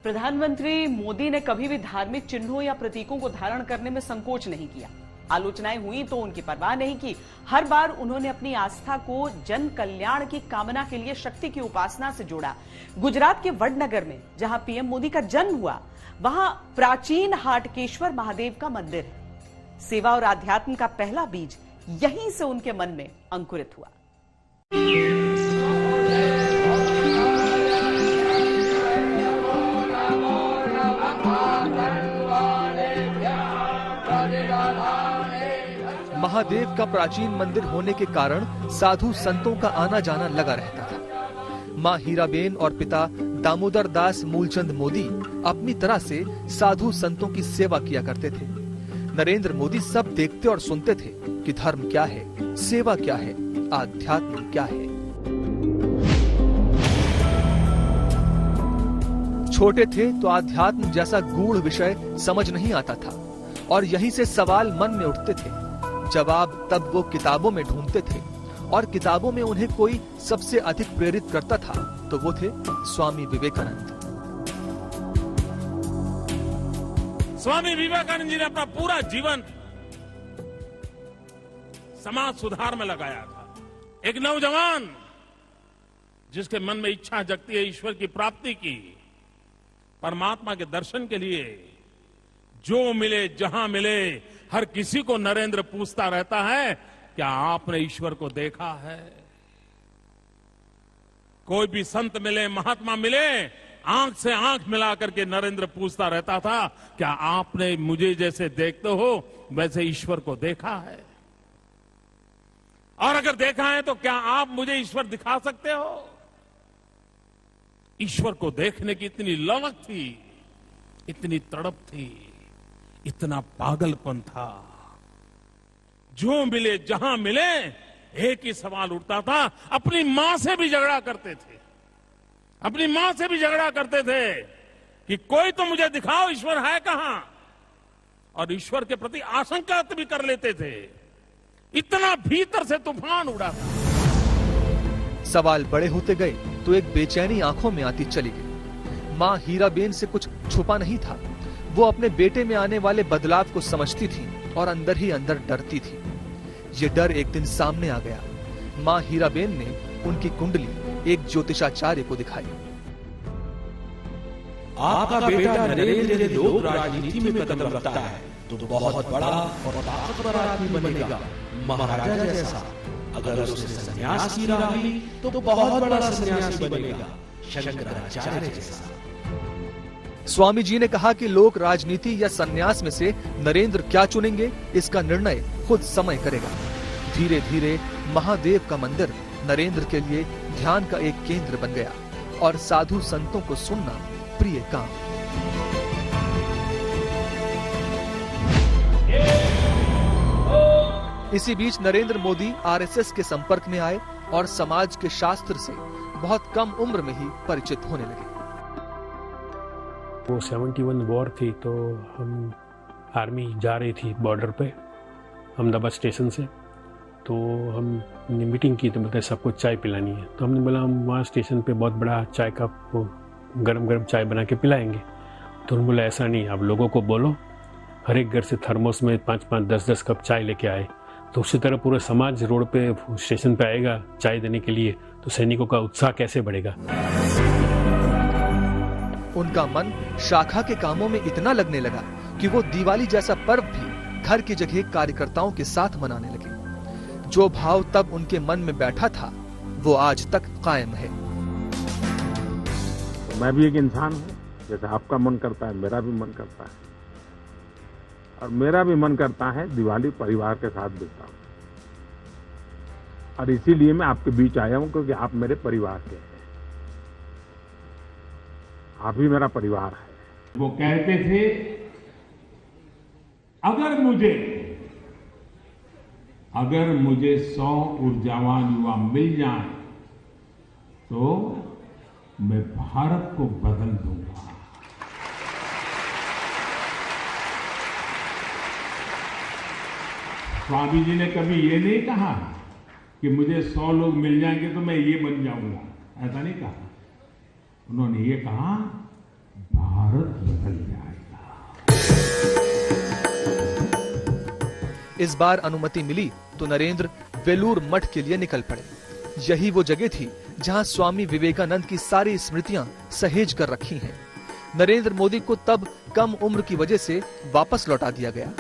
प्रधानमंत्री मोदी ने कभी भी धार्मिक चिन्हों या प्रतीकों को धारण करने में संकोच नहीं किया। आलोचनाएं हुई तो उनकी परवाह नहीं की। हर बार उन्होंने अपनी आस्था को जन कल्याण की कामना के लिए शक्ति की उपासना से जोड़ा। गुजरात के वडनगर में जहां पीएम मोदी का जन्म हुआ, वहां प्राचीन हाटकेश्वर महादेव का मंदिर है। सेवा और आध्यात्म का पहला बीज यहीं से उनके मन में अंकुरित हुआ। महादेव का प्राचीन मंदिर होने के कारण साधु संतों का आना जाना लगा रहता था। मां हीराबेन और पिता दामोदर दास मूलचंद मोदी अपनी तरह से साधु संतों की सेवा किया करते थे। नरेंद्र मोदी सब देखते और सुनते थे कि धर्म क्या है, सेवा क्या है, आध्यात्म क्या है। छोटे थे तो आध्यात्म जैसा गूढ़ विषय समझ नहीं आता था और यहीं से सवाल मन में उठते थे। जवाब तब वो किताबों में ढूंढते थे और किताबों में उन्हें कोई सबसे अधिक प्रेरित करता था तो वो थे स्वामी विवेकानंद। स्वामी विवेकानंद जी ने अपना पूरा जीवन समाज सुधार में लगाया था। एक नौजवान जिसके मन में इच्छा जगती है ईश्वर की प्राप्ति की, परमात्मा के दर्शन के लिए, जो मिले जहां मिले हर किसी को नरेंद्र पूछता रहता है, क्या आपने ईश्वर को देखा है? कोई भी संत मिले, महात्मा मिले, आंख से आंख मिलाकर के नरेंद्र पूछता रहता था, क्या आपने मुझे जैसे देखते हो वैसे ईश्वर को देखा है? और अगर देखा है तो क्या आप मुझे ईश्वर दिखा सकते हो? ईश्वर को देखने की इतनी ललक थी, इतनी तड़प थी, इतना पागलपन था। जो मिले जहां मिले एक ही सवाल उठता था। अपनी मां से भी झगड़ा करते थे, अपनी मां से भी झगड़ा करते थे कि कोई तो मुझे दिखाओ ईश्वर है कहां, और ईश्वर के प्रति आशंका भी कर लेते थे। इतना भीतर से तूफान उड़ा था। सवाल बड़े होते गए तो एक बेचैनी आंखों में आती चली गई। मां हीराबेन से कुछ छुपा नहीं था। वो अपने बेटे में आने वाले बदलाव को समझती थी और अंदर ही अंदर डरती थी। ये डर एक दिन सामने आ गया। मां हीराबेन ने उनकी कुंडली एक ज्योतिषाचार्य को दिखाई। आपका बेटा नरेंद्र लोक राजनीति में कदम रखता है तो बहुत बड़ा और ताकतवर आदमी बनेगा, महाराजा जैसा। अगर उसे सन्यास की राह ली तो बहुत बड़ा सन्यासी बनेगा, शंकराचार्य जैसा। स्वामी जी ने कहा कि लोक राजनीति या सन्यास में से नरेंद्र क्या चुनेंगे, इसका निर्णय खुद समय करेगा। धीरे धीरे महादेव का मंदिर नरेंद्र के लिए ध्यान का एक केंद्र बन गया और साधु संतों को सुनना प्रिय काम। इसी बीच नरेंद्र मोदी आरएसएस के संपर्क में आए और समाज के शास्त्र से बहुत कम उम्र में ही परिचित होने लगे। वो 71 वॉर थी तो हम आर्मी जा रही थी बॉर्डर पे अहमदाबाद स्टेशन से। तो हमने मीटिंग की तो बताया सबको चाय पिलानी है। तो हमने बोला हम वहाँ स्टेशन पे बहुत बड़ा चाय का वो गरम गरम चाय बना के पिलाएंगे। तो उन्होंने बोला ऐसा नहीं, आप लोगों को बोलो हर एक घर से थर्मोस में 5-5, 10-10 कप चाय लेके आए। तो उसी तरह पूरा समाज रोड पे स्टेशन पे आएगा चाय देने के लिए, तो सैनिकों का उत्साह कैसे बढ़ेगा। उनका मन शाखा के कामों में इतना लगने लगा कि वो दिवाली जैसा पर्व भी घर की जगह कार्यकर्ताओं के साथ मनाने लगे। जो भाव तब उनके मन में बैठा था वो आज तक कायम है। मैं भी एक इंसान हूँ, जैसे आपका मन करता है मेरा भी मन करता है, और मेरा भी मन करता है दिवाली परिवार के साथ बिताऊं। और इसीलिए मैं आपके बीच आया हूँ क्योंकि आप मेरे परिवार के हैं, आप ही मेरा परिवार है। वो कहते थे अगर मुझे 100 ऊर्जावान युवा मिल जाएं तो मैं भारत को बदल दूंगा। स्वामी जी ने कभी ये नहीं कहा कि मुझे 100 लोग मिल जाएंगे तो मैं ये बन जाऊंगा, ऐसा नहीं कहा। उन्होंने ये कहा इस बार अनुमति मिली तो नरेंद्र वेलूर मठ के लिए निकल पड़े। यही वो जगह थी जहां स्वामी विवेकानंद की सारी स्मृतियां सहेज कर रखी हैं। नरेंद्र मोदी को तब कम उम्र की वजह से वापस लौटा दिया गया।